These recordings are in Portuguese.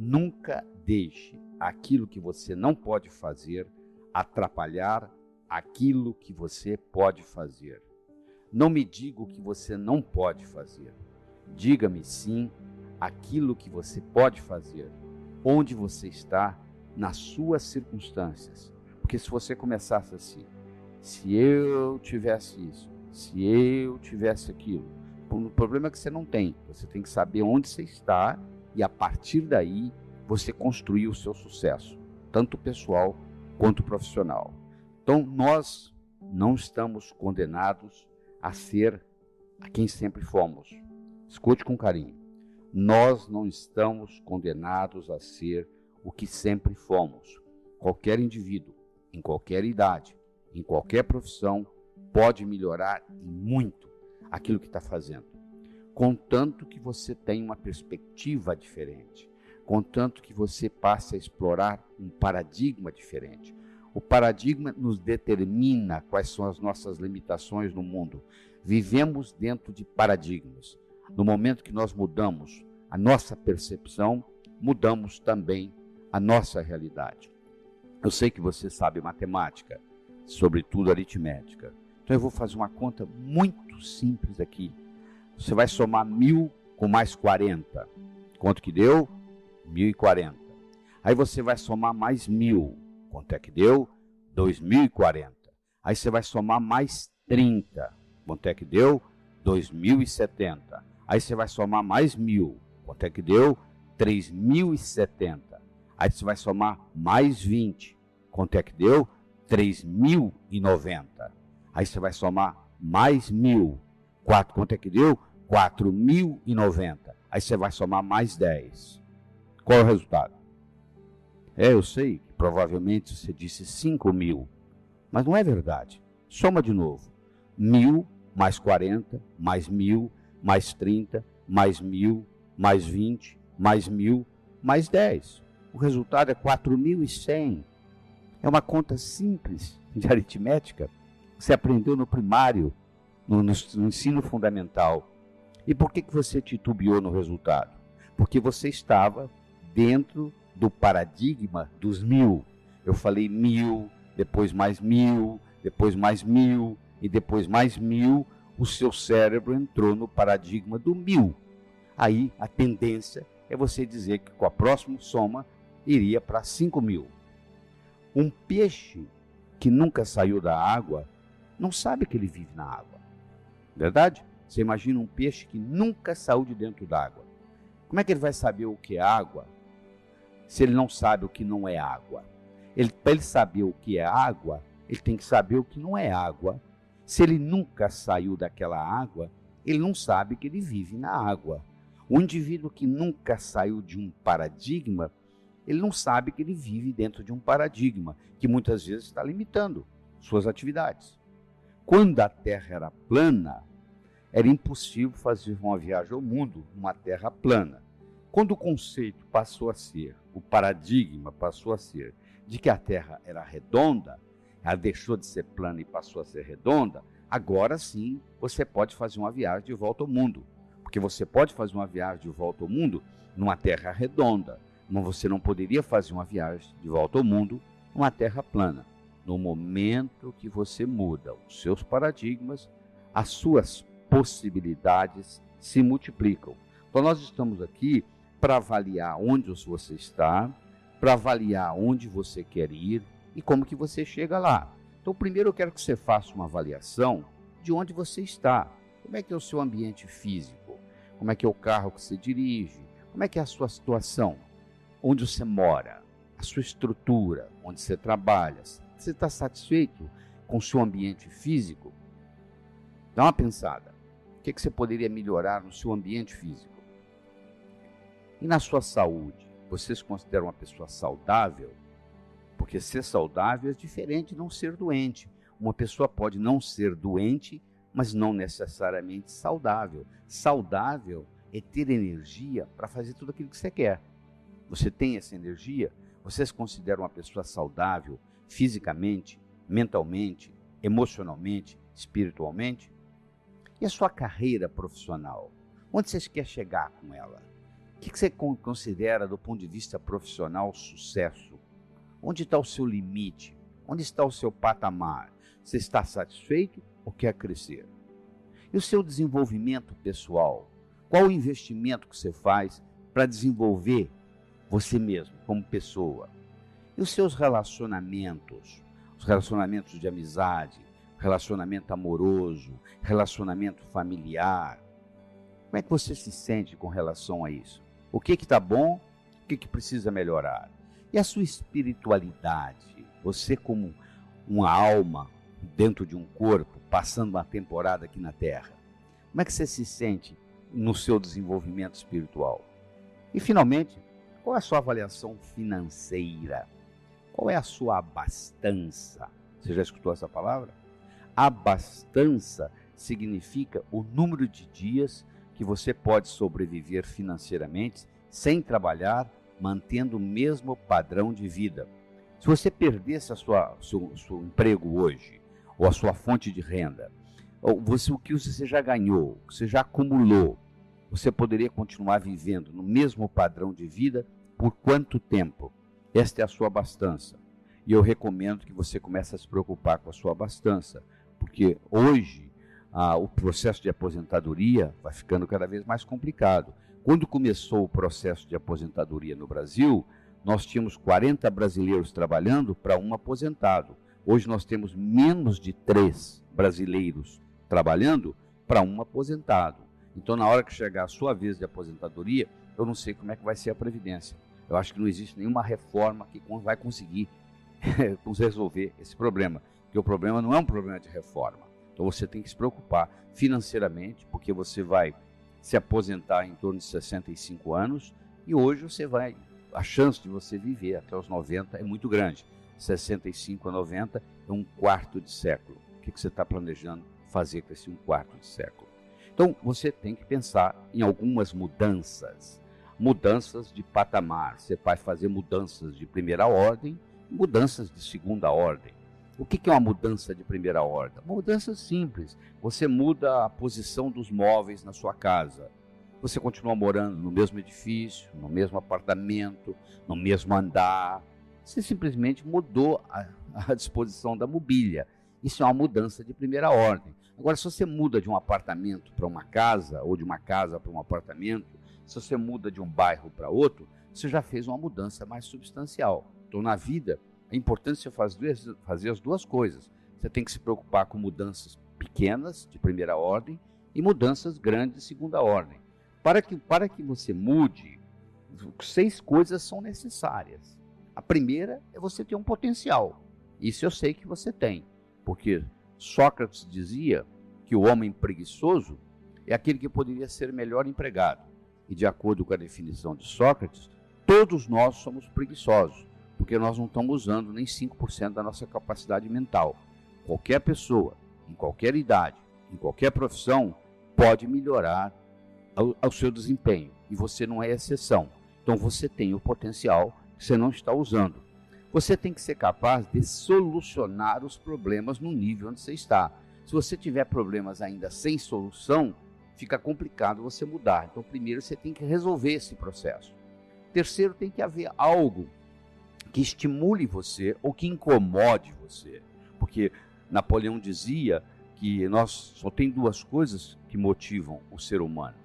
Nunca deixe aquilo que você não pode fazer atrapalhar aquilo que você pode fazer. Não me diga o que você não pode fazer. Diga-me sim aquilo que você pode fazer, onde você está, nas suas circunstâncias. Porque se você começasse assim, se eu tivesse isso, se eu tivesse aquilo, o problema é que você não tem. Você tem que saber onde você está e a partir daí você construir o seu sucesso, tanto pessoal quanto profissional. Então nós não estamos condenados a ser a quem sempre fomos. Escute com carinho. Nós não estamos condenados a ser o que sempre fomos. Qualquer indivíduo, em qualquer idade, em qualquer profissão, pode melhorar e muito aquilo que está fazendo. Contanto que você tenha uma perspectiva diferente. Contanto que você passe a explorar um paradigma diferente. O paradigma nos determina quais são as nossas limitações no mundo. Vivemos dentro de paradigmas. No momento que nós mudamos a nossa percepção, mudamos também a nossa realidade. Eu sei que você sabe matemática, sobretudo aritmética. Então eu vou fazer uma conta muito simples aqui. Você vai somar 1000 com mais 40. Quanto que deu? 1040. Aí você vai somar mais 1000. Quanto é que deu? 2040. Aí você vai somar mais 30. Quanto é que deu? 2070. Aí você vai somar mais 1000. Quanto é que deu? 3070. Aí você vai somar mais 20. Quanto é que deu? 3090. Aí você vai somar mais 1000. Quanto é que deu? 4090. Aí você vai somar mais 10. Qual é o resultado? Eu sei que provavelmente você disse 5000, mas não é verdade. Soma de novo. 1000 mais 40, mais 1000, mais 30, mais 1000, mais 20, mais 1000, mais 10. O resultado é 4100. É uma conta simples de aritmética que você aprendeu no primário, no ensino fundamental. E por que você titubeou no resultado? Porque você estava dentro do paradigma dos 1000. Eu falei 1000, depois mais 1000, depois mais 1000 e depois mais 1000. O seu cérebro entrou no paradigma do 1000. Aí a tendência é você dizer que com a próxima soma iria para 5000. Um peixe que nunca saiu da água não sabe que ele vive na água. Verdade? Você imagina um peixe que nunca saiu de dentro d'água. Como é que ele vai saber o que é água se ele não sabe o que não é água? Para ele saber o que é água, ele tem que saber o que não é água. Se ele nunca saiu daquela água, ele não sabe que ele vive na água. O indivíduo que nunca saiu de um paradigma, ele não sabe que ele vive dentro de um paradigma, que muitas vezes está limitando suas atividades. Quando a Terra era plana, era impossível fazer uma viagem ao mundo numa Terra plana. Quando o conceito passou a ser, o paradigma passou a ser de que a Terra era redonda, ela deixou de ser plana e passou a ser redonda, agora sim você pode fazer uma viagem de volta ao mundo. Porque você pode fazer uma viagem de volta ao mundo numa Terra redonda, mas você não poderia fazer uma viagem de volta ao mundo numa Terra plana. No momento que você muda os seus paradigmas, as suas possibilidades se multiplicam. Então nós estamos aqui para avaliar onde você está, para avaliar onde você quer ir e como que você chega lá. Então primeiro eu quero que você faça uma avaliação de onde você está. Como é que é o seu ambiente físico? Como é que é o carro que você dirige? Como é que é a sua situação? Onde você mora? A sua estrutura? Onde você trabalha? Você está satisfeito com o seu ambiente físico? Dá uma pensada. O que você poderia melhorar no seu ambiente físico? E na sua saúde? Você se considera uma pessoa saudável? Porque ser saudável é diferente de não ser doente. Uma pessoa pode não ser doente, mas não necessariamente saudável. Saudável é ter energia para fazer tudo aquilo que você quer. Você tem essa energia? Você se considera uma pessoa saudável fisicamente, mentalmente, emocionalmente, espiritualmente? E a sua carreira profissional? Onde você quer chegar com ela? O que você considera, do ponto de vista profissional, sucesso? Onde está o seu limite? Onde está o seu patamar? Você está satisfeito ou quer crescer? E o seu desenvolvimento pessoal? Qual o investimento que você faz para desenvolver você mesmo como pessoa? E os seus relacionamentos? Os relacionamentos de amizade, relacionamento amoroso, relacionamento familiar. Como é que você se sente com relação a isso? O que está bom? O que precisa melhorar? E a sua espiritualidade? Você como uma alma dentro de um corpo, passando uma temporada aqui na Terra. Como é que você se sente no seu desenvolvimento espiritual? E, finalmente, qual é a sua avaliação financeira? Qual é a sua abastança? Você já escutou essa palavra? Abastança significa o número de dias que você pode sobreviver financeiramente sem trabalhar, mantendo o mesmo padrão de vida. Se você perdesse seu emprego hoje, ou a sua fonte de renda, ou o que você já ganhou, o que você já acumulou, você poderia continuar vivendo no mesmo padrão de vida por quanto tempo? Esta é a sua abastança. E eu recomendo que você comece a se preocupar com a sua abastança, porque hoje o processo de aposentadoria vai ficando cada vez mais complicado. Quando começou o processo de aposentadoria no Brasil, nós tínhamos 40 brasileiros trabalhando para um aposentado. Hoje nós temos menos de 3 brasileiros trabalhando para um aposentado. Então, na hora que chegar a sua vez de aposentadoria, eu não sei como é que vai ser a Previdência. Eu acho que não existe nenhuma reforma que vai conseguir resolver esse problema. Porque o problema não é um problema de reforma. Então, você tem que se preocupar financeiramente, porque você vai se aposentar em torno de 65 anos e hoje a chance de você viver até os 90 é muito grande. 65 a 90 é um quarto de século. O que você está planejando fazer com esse um quarto de século? Então, você tem que pensar em algumas mudanças de patamar. Você vai fazer mudanças de primeira ordem, mudanças de segunda ordem. O que é uma mudança de primeira ordem? Uma mudança simples. Você muda a posição dos móveis na sua casa. Você continua morando no mesmo edifício, no mesmo apartamento, no mesmo andar. Você simplesmente mudou a disposição da mobília. Isso é uma mudança de primeira ordem. Agora, se você muda de um apartamento para uma casa, ou de uma casa para um apartamento, se você muda de um bairro para outro, você já fez uma mudança mais substancial. Então, na vida, é importante você fazer as duas coisas. Você tem que se preocupar com mudanças pequenas, de primeira ordem, e mudanças grandes, de segunda ordem. Para que você mude, 6 coisas são necessárias. A primeira é você ter um potencial. Isso eu sei que você tem, porque Sócrates dizia que o homem preguiçoso é aquele que poderia ser melhor empregado. E de acordo com a definição de Sócrates, todos nós somos preguiçosos, porque nós não estamos usando nem 5% da nossa capacidade mental. Qualquer pessoa, em qualquer idade, em qualquer profissão, pode melhorar ao seu desempenho, e você não é exceção. Então você tem o potencial que você não está usando. Você tem que ser capaz de solucionar os problemas no nível onde você está. Se você tiver problemas ainda sem solução, fica complicado você mudar. Então primeiro você tem que resolver esse processo. Terceiro, tem que haver algo que estimule você ou que incomode você. Porque Napoleão dizia que só tem 2 coisas que motivam o ser humano.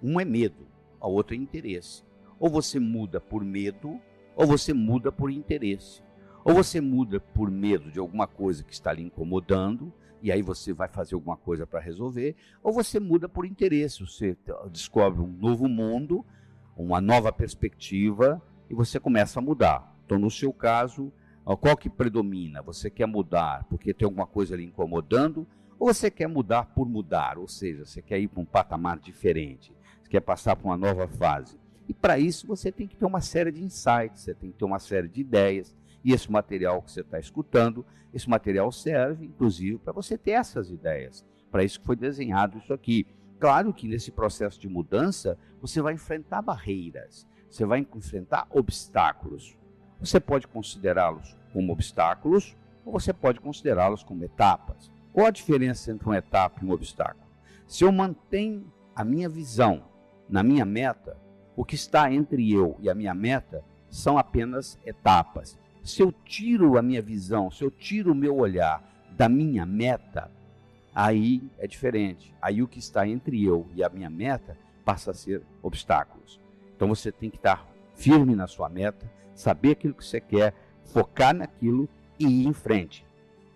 Um é medo, a outra é interesse. Ou você muda por medo, ou você muda por interesse. Ou você muda por medo de alguma coisa que está lhe incomodando, e aí você vai fazer alguma coisa para resolver, ou você muda por interesse. Você descobre um novo mundo, uma nova perspectiva, e você começa a mudar. Então, no seu caso, qual que predomina? Você quer mudar porque tem alguma coisa lhe incomodando, ou você quer mudar por mudar? Ou seja, você quer ir para um patamar diferente, você quer passar para uma nova fase. E para isso você tem que ter uma série de insights, você tem que ter uma série de ideias, e esse material que você está escutando, esse material serve, inclusive, para você ter essas ideias. Para isso que foi desenhado isso aqui. Claro que nesse processo de mudança, você vai enfrentar barreiras, você vai enfrentar obstáculos. Você pode considerá-los como obstáculos, ou você pode considerá-los como etapas. Qual a diferença entre uma etapa e um obstáculo? Se eu mantenho a minha visão na minha meta, O que está entre eu e a minha meta são apenas etapas. Se eu tiro a minha visão, se eu tiro o meu olhar da minha meta, aí é diferente. Aí o que está entre eu e a minha meta passa a ser obstáculos. Então você tem que estar firme na sua meta, saber aquilo que você quer, focar naquilo e ir em frente.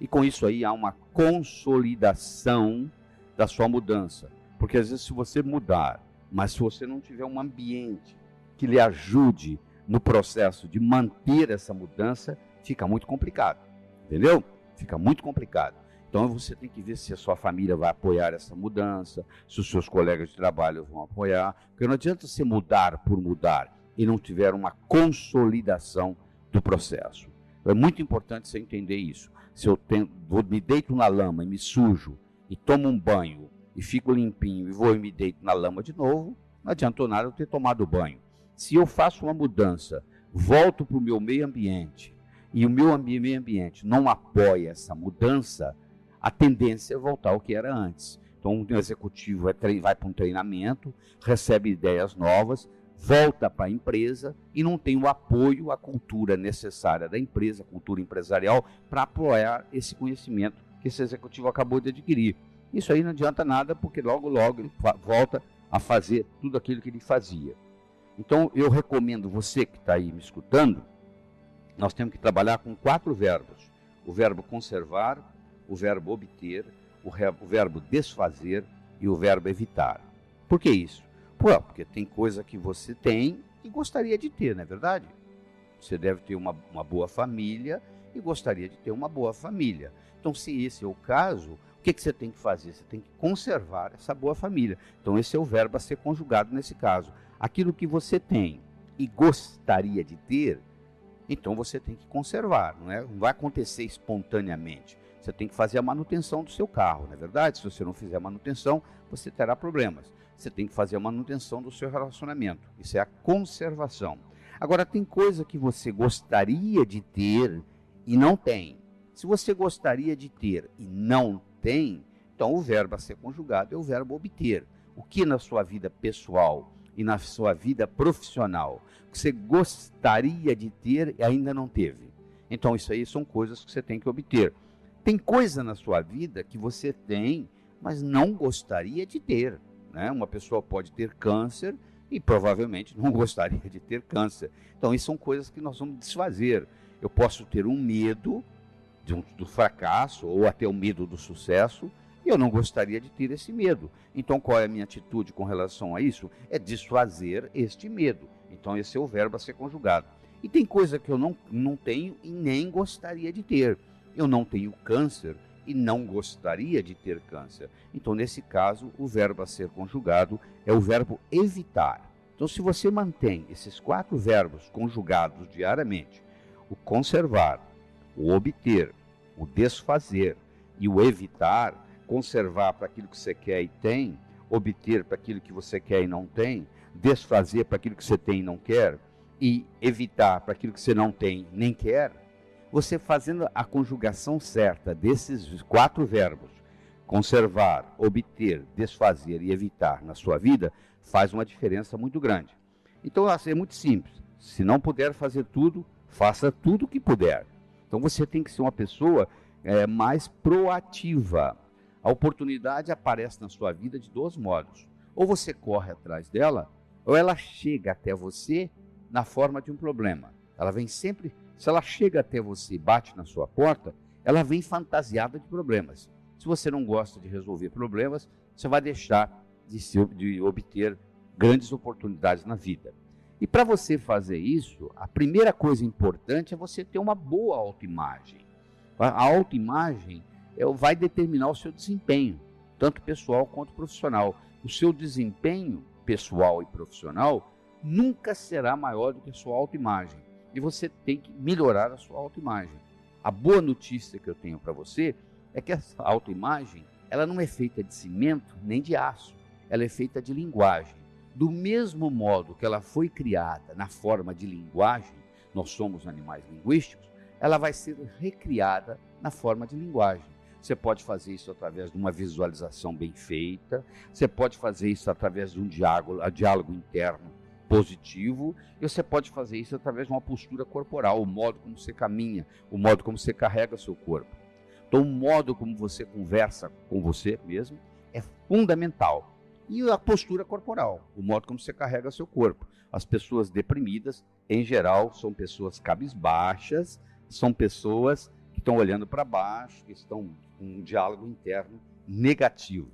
E com isso aí há uma consolidação da sua mudança. Porque às vezes se você mudar, mas se você não tiver um ambiente que lhe ajude no processo de manter essa mudança, fica muito complicado. Entendeu? Fica muito complicado. Então você tem que ver se a sua família vai apoiar essa mudança, se os seus colegas de trabalho vão apoiar. Porque não adianta você mudar por mudar e não tiver uma consolidação do processo. É muito importante você entender isso. Se eu me deito na lama e me sujo, e tomo um banho, e fico limpinho, e vou e me deito na lama de novo, não adiantou nada eu ter tomado banho. Se eu faço uma mudança, volto para o meu meio ambiente, e o meu meio ambiente não apoia essa mudança, a tendência é voltar ao que era antes. Então, um executivo vai para um treinamento, recebe ideias novas, volta para a empresa e não tem o apoio, a cultura necessária da empresa, a cultura empresarial, para apoiar esse conhecimento que esse executivo acabou de adquirir. Isso aí não adianta nada, porque logo ele volta a fazer tudo aquilo que ele fazia. Então, eu recomendo você que está aí me escutando, nós temos que trabalhar com 4 verbos. O verbo conservar, o verbo obter, o verbo desfazer e o verbo evitar. Por que isso? Porque tem coisa que você tem e gostaria de ter, não é verdade? Você deve ter uma boa família e gostaria de ter uma boa família. Então, se esse é o caso, o que você tem que fazer? Você tem que conservar essa boa família. Então, esse é o verbo a ser conjugado nesse caso. Aquilo que você tem e gostaria de ter, então você tem que conservar, não é? Não vai acontecer espontaneamente. Você tem que fazer a manutenção do seu carro, não é verdade? Se você não fizer a manutenção, você terá problemas. Você tem que fazer a manutenção do seu relacionamento. Isso é a conservação. Agora, tem coisa que você gostaria de ter e não tem. Se você gostaria de ter e não tem, então o verbo a ser conjugado é o verbo obter. O que na sua vida pessoal e na sua vida profissional você gostaria de ter e ainda não teve? Então isso aí são coisas que você tem que obter. Tem coisa na sua vida que você tem, mas não gostaria de ter, né? Uma pessoa pode ter câncer e provavelmente não gostaria de ter câncer. Então isso são coisas que nós vamos desfazer. Eu posso ter um medo do fracasso ou até o medo do sucesso, e eu não gostaria de ter esse medo. Então, qual é a minha atitude com relação a isso? É desfazer este medo. Então, esse é o verbo a ser conjugado. E tem coisa que eu não tenho e nem gostaria de ter. Eu não tenho câncer e não gostaria de ter câncer. Então, nesse caso, o verbo a ser conjugado é o verbo evitar. Então, se você mantém esses 4 verbos conjugados diariamente, o conservar, o obter, o desfazer e o evitar, conservar para aquilo que você quer e tem, obter para aquilo que você quer e não tem, desfazer para aquilo que você tem e não quer, e evitar para aquilo que você não tem nem quer, você fazendo a conjugação certa desses 4 verbos, conservar, obter, desfazer e evitar na sua vida, faz uma diferença muito grande. Então, assim, é muito simples. Se não puder fazer tudo, faça tudo o que puder. Então você tem que ser uma pessoa mais proativa. A oportunidade aparece na sua vida de 2 modos. Ou você corre atrás dela, ou ela chega até você na forma de um problema. Ela vem sempre, se ela chega até você e bate na sua porta, ela vem fantasiada de problemas. Se você não gosta de resolver problemas, você vai deixar de obter grandes oportunidades na vida. E para você fazer isso, a primeira coisa importante é você ter uma boa autoimagem. A autoimagem vai determinar o seu desempenho, tanto pessoal quanto profissional. O seu desempenho pessoal e profissional nunca será maior do que a sua autoimagem. E você tem que melhorar a sua autoimagem. A boa notícia que eu tenho para você é que essa autoimagem, ela não é feita de cimento nem de aço. Ela é feita de linguagem. Do mesmo modo que ela foi criada na forma de linguagem, nós somos animais linguísticos, ela vai ser recriada na forma de linguagem. Você pode fazer isso através de uma visualização bem feita, você pode fazer isso através de um diálogo interno positivo, e você pode fazer isso através de uma postura corporal, o modo como você caminha, o modo como você carrega seu corpo. Então, o modo como você conversa com você mesmo é fundamental. E a postura corporal, o modo como você carrega seu corpo. As pessoas deprimidas, em geral, são pessoas cabisbaixas, são pessoas que estão olhando para baixo, que estão com um diálogo interno negativo.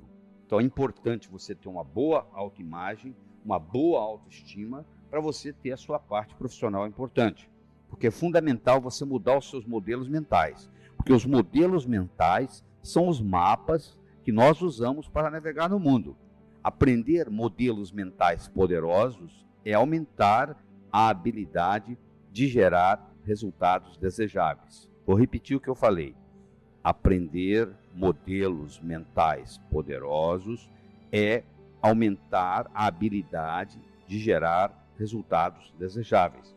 Então, é importante você ter uma boa autoimagem, uma boa autoestima, para você ter a sua parte profissional importante. Porque é fundamental você mudar os seus modelos mentais. Porque os modelos mentais são os mapas que nós usamos para navegar no mundo. Aprender modelos mentais poderosos é aumentar a habilidade de gerar resultados desejáveis. Vou repetir o que eu falei. Aprender modelos mentais poderosos é aumentar a habilidade de gerar resultados desejáveis.